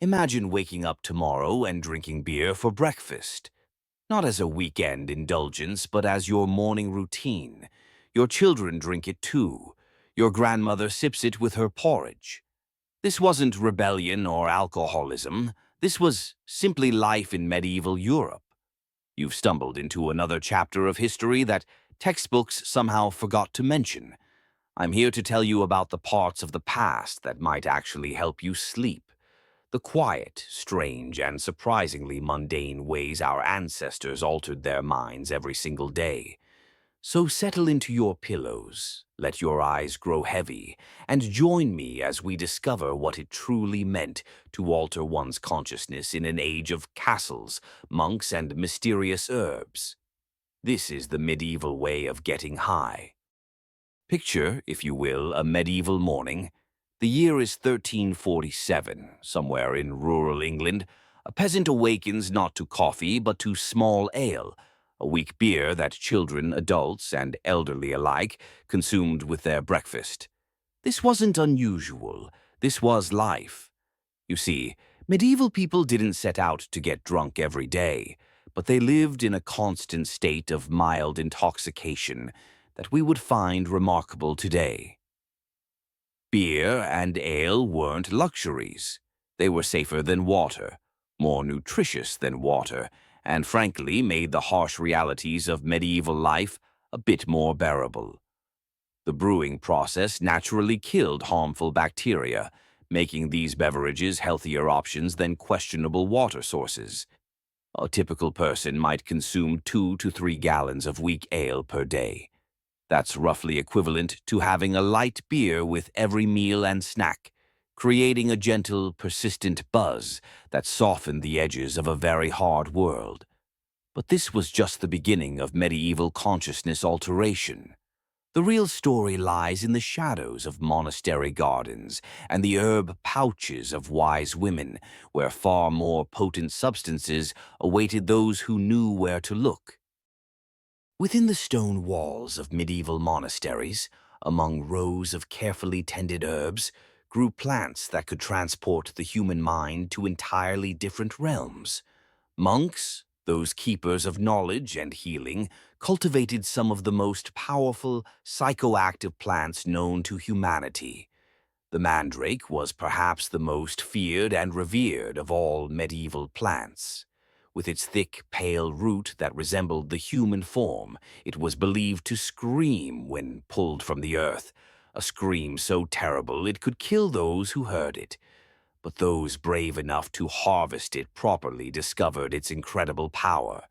Imagine waking up tomorrow and drinking beer for breakfast. Not as a weekend indulgence, but as your morning routine. Your children drink it too. Your grandmother sips it with her porridge. This wasn't rebellion or alcoholism. This was simply life in medieval Europe. You've stumbled into another chapter of history that textbooks somehow forgot to mention. I'm here to tell you about the parts of the past that might actually help you sleep. The quiet, strange, and surprisingly mundane ways our ancestors altered their minds every single day. So settle into your pillows, let your eyes grow heavy, and join me as we discover what it truly meant to alter one's consciousness in an age of castles, monks, and mysterious herbs. This is the medieval way of getting high. Picture, if you will, a medieval morning. The year is 1347, somewhere in rural England. A peasant awakens not to coffee, but to small ale, a weak beer that children, adults, and elderly alike consumed with their breakfast. This wasn't unusual. This was life. You see, medieval people didn't set out to get drunk every day, but they lived in a constant state of mild intoxication that we would find remarkable today. Beer and ale weren't luxuries. They were safer than water, more nutritious than water, and frankly made the harsh realities of medieval life a bit more bearable. The brewing process naturally killed harmful bacteria, making these beverages healthier options than questionable water sources. A typical person might consume 2 to 3 gallons of weak ale per day. That's roughly equivalent to having a light beer with every meal and snack, creating a gentle, persistent buzz that softened the edges of a very hard world. But this was just the beginning of medieval consciousness alteration. The real story lies in the shadows of monastery gardens and the herb pouches of wise women, where far more potent substances awaited those who knew where to look. Within the stone walls of medieval monasteries, among rows of carefully tended herbs, grew plants that could transport the human mind to entirely different realms. Monks, those keepers of knowledge and healing, cultivated some of the most powerful psychoactive plants known to humanity. The mandrake was perhaps the most feared and revered of all medieval plants. With its thick, pale root that resembled the human form, it was believed to scream when pulled from the earth, a scream so terrible it could kill those who heard it. But those brave enough to harvest it properly discovered its incredible power.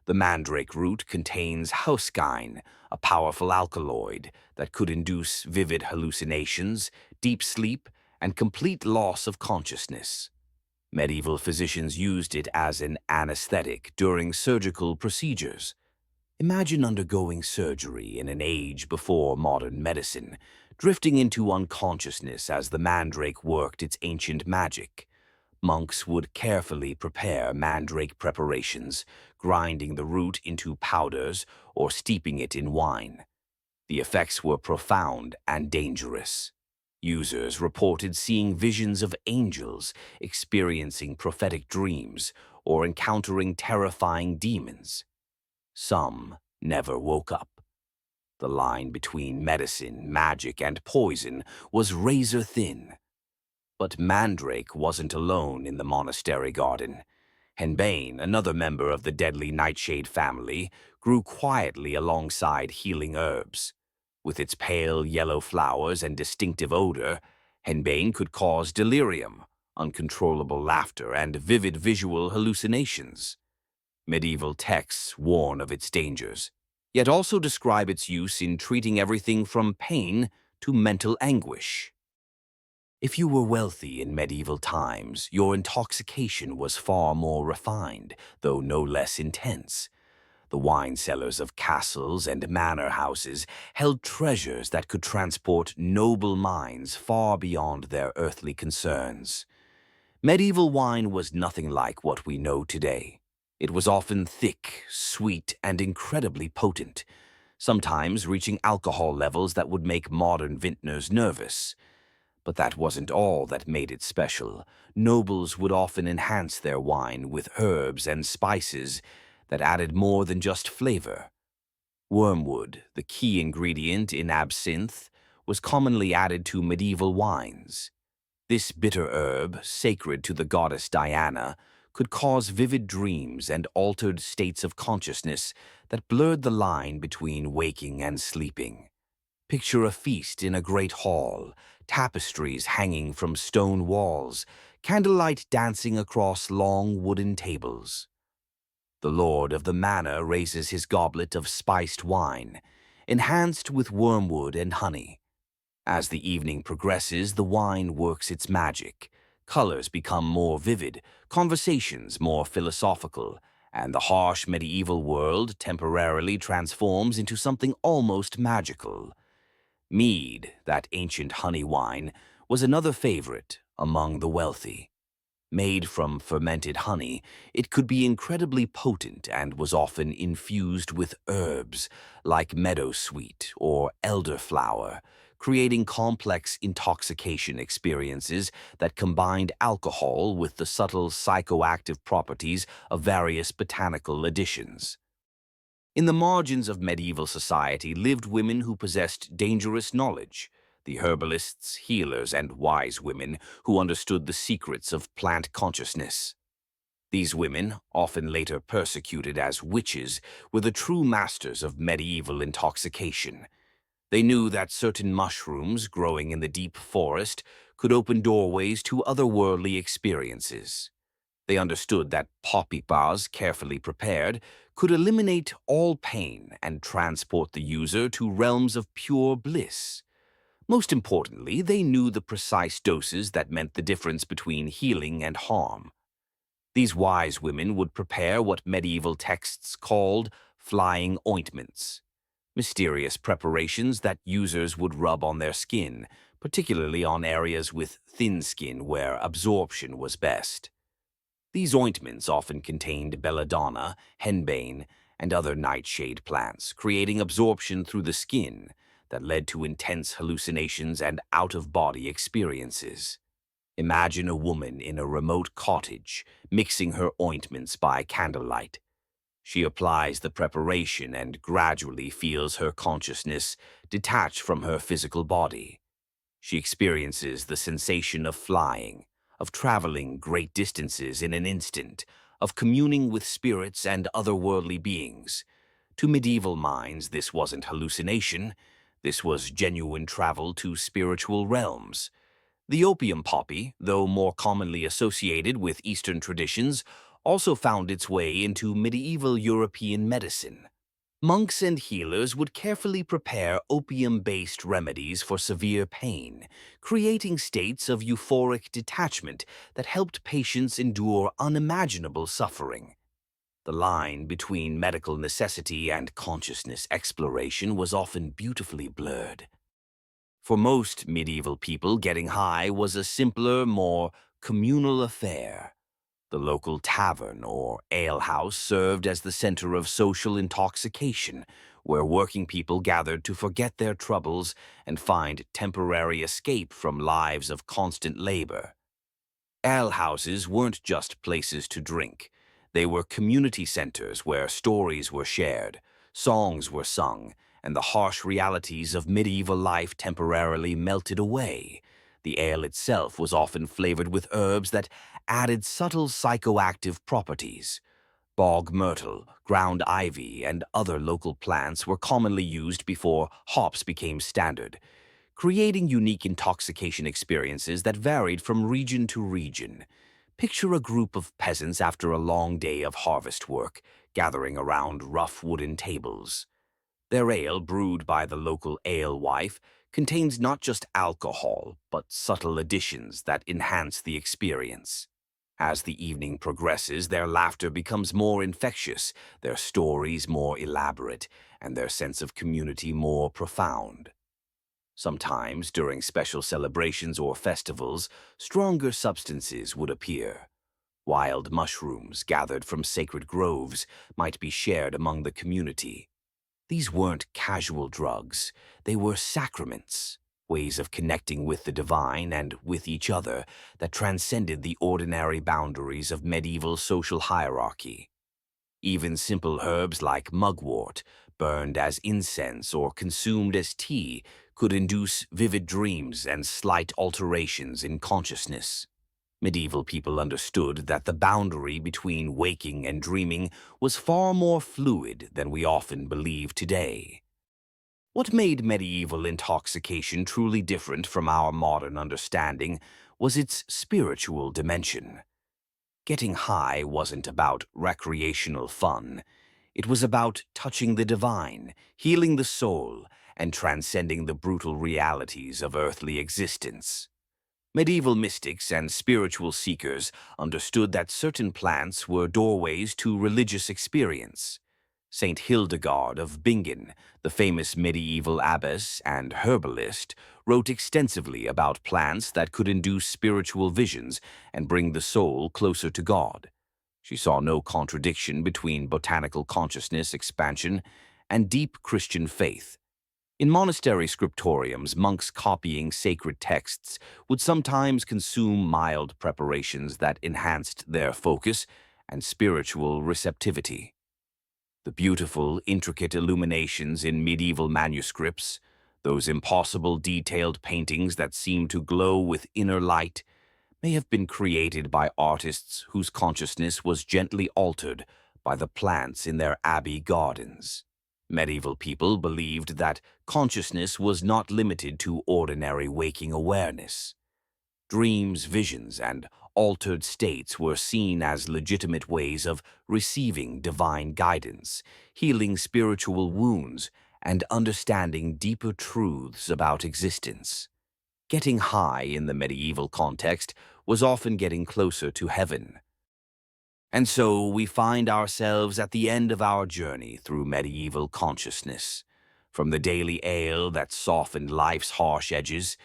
The mandrake root contains hauskine, a powerful alkaloid that could induce vivid hallucinations, deep sleep, and complete loss of consciousness. Medieval physicians used it as an anesthetic during surgical procedures. Imagine undergoing surgery in an age before modern medicine, drifting into unconsciousness as the mandrake worked its ancient magic. Monks would carefully prepare mandrake preparations, grinding the root into powders or steeping it in wine. The effects were profound and dangerous. Users reported seeing visions of angels, experiencing prophetic dreams, or encountering terrifying demons. Some never woke up. The line between medicine, magic, and poison was razor thin. But Mandrake wasn't alone in the monastery garden. Henbane, another member of the deadly nightshade family, grew quietly alongside healing herbs. With its pale yellow flowers and distinctive odor, henbane could cause delirium, uncontrollable laughter, and vivid visual hallucinations. Medieval texts warn of its dangers, yet also describe its use in treating everything from pain to mental anguish. If you were wealthy in medieval times, your intoxication was far more refined, though no less intense. The wine cellars of castles and manor houses held treasures that could transport noble minds far beyond their earthly concerns. Medieval wine was nothing like what we know today. It was often thick, sweet, and incredibly potent, sometimes reaching alcohol levels that would make modern vintners nervous. But that wasn't all that made it special. Nobles would often enhance their wine with herbs and spices that added more than just flavor. Wormwood, the key ingredient in absinthe, was commonly added to medieval wines. This bitter herb, sacred to the goddess Diana, could cause vivid dreams and altered states of consciousness that blurred the line between waking and sleeping. Picture a feast in a great hall, tapestries hanging from stone walls, candlelight dancing across long wooden tables. The lord of the manor raises his goblet of spiced wine, enhanced with wormwood and honey. As the evening progresses, the wine works its magic. Colors become more vivid, conversations more philosophical, and the harsh medieval world temporarily transforms into something almost magical. Mead, that ancient honey wine, was another favorite among the wealthy. Made from fermented honey, it could be incredibly potent and was often infused with herbs like meadowsweet or elderflower, creating complex intoxication experiences that combined alcohol with the subtle psychoactive properties of various botanical additions. In the margins of medieval society lived women who possessed dangerous knowledge, the herbalists, healers, and wise women who understood the secrets of plant consciousness. These women, often later persecuted as witches, were the true masters of medieval intoxication. They knew that certain mushrooms growing in the deep forest could open doorways to otherworldly experiences. They understood that poppy bars, carefully prepared, could eliminate all pain and transport the user to realms of pure bliss. Most importantly, they knew the precise doses that meant the difference between healing and harm. These wise women would prepare what medieval texts called flying ointments, mysterious preparations that users would rub on their skin, particularly on areas with thin skin where absorption was best. These ointments often contained belladonna, henbane, and other nightshade plants, creating absorption through the skin that led to intense hallucinations and out-of-body experiences. Imagine a woman in a remote cottage, mixing her ointments by candlelight. She applies the preparation and gradually feels her consciousness detach from her physical body. She experiences the sensation of flying, of traveling great distances in an instant, of communing with spirits and otherworldly beings. To medieval minds, this wasn't hallucination. This was genuine travel to spiritual realms. The opium poppy, though more commonly associated with Eastern traditions, also found its way into medieval European medicine. Monks and healers would carefully prepare opium-based remedies for severe pain, creating states of euphoric detachment that helped patients endure unimaginable suffering. The line between medical necessity and consciousness exploration was often beautifully blurred. For most medieval people, getting high was a simpler, more communal affair. The local tavern or alehouse served as the center of social intoxication, where working people gathered to forget their troubles and find temporary escape from lives of constant labor. Alehouses weren't just places to drink. They were community centers where stories were shared, songs were sung, and the harsh realities of medieval life temporarily melted away. The ale itself was often flavored with herbs that added subtle psychoactive properties. Bog myrtle, ground ivy, and other local plants were commonly used before hops became standard, creating unique intoxication experiences that varied from region to region. Picture a group of peasants after a long day of harvest work, gathering around rough wooden tables. Their ale, brewed by the local alewife, contains not just alcohol, but subtle additions that enhance the experience. As the evening progresses, their laughter becomes more infectious, their stories more elaborate, and their sense of community more profound. Sometimes, during special celebrations or festivals, stronger substances would appear. Wild mushrooms gathered from sacred groves might be shared among the community. These weren't casual drugs, they were sacraments. ways of connecting with the divine and with each other that transcended the ordinary boundaries of medieval social hierarchy. Even simple herbs like mugwort, burned as incense or consumed as tea, could induce vivid dreams and slight alterations in consciousness. Medieval people understood that the boundary between waking and dreaming was far more fluid than we often believe today. What made medieval intoxication truly different from our modern understanding was its spiritual dimension. Getting high wasn't about recreational fun. It was about touching the divine, healing the soul, and transcending the brutal realities of earthly existence. Medieval mystics and spiritual seekers understood that certain plants were doorways to religious experience. Saint Hildegard of Bingen, the famous medieval abbess and herbalist, wrote extensively about plants that could induce spiritual visions and bring the soul closer to God. She saw no contradiction between botanical consciousness expansion and deep Christian faith. In monastery scriptoriums, monks copying sacred texts would sometimes consume mild preparations that enhanced their focus and spiritual receptivity. The beautiful, intricate illuminations in medieval manuscripts, those impossible detailed paintings that seem to glow with inner light, may have been created by artists whose consciousness was gently altered by the plants in their abbey gardens. Medieval people believed that consciousness was not limited to ordinary waking awareness. Dreams, visions, and altered states were seen as legitimate ways of receiving divine guidance, healing spiritual wounds, and understanding deeper truths about existence. Getting high in the medieval context was often getting closer to heaven. And so we find ourselves at the end of our journey through medieval consciousness, from the daily ale that softened life's harsh edges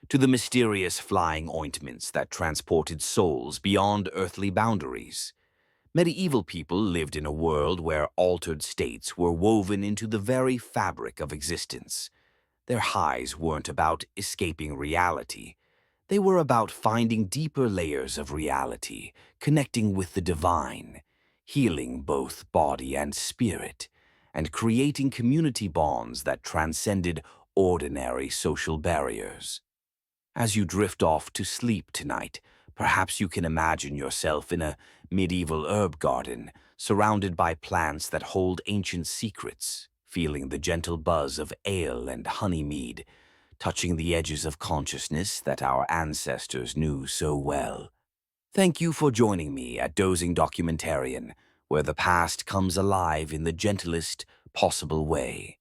to the mysterious flying ointments that transported souls beyond earthly boundaries. Medieval people lived in a world where altered states were woven into the very fabric of existence. Their highs weren't about escaping reality. They were about finding deeper layers of reality, connecting with the divine, healing both body and spirit, and creating community bonds that transcended ordinary social barriers. As you drift off to sleep tonight, perhaps you can imagine yourself in a medieval herb garden, surrounded by plants that hold ancient secrets, feeling the gentle buzz of ale and honeymead, touching the edges of consciousness that our ancestors knew so well. Thank you for joining me at Dozing Documentarian, where the past comes alive in the gentlest possible way.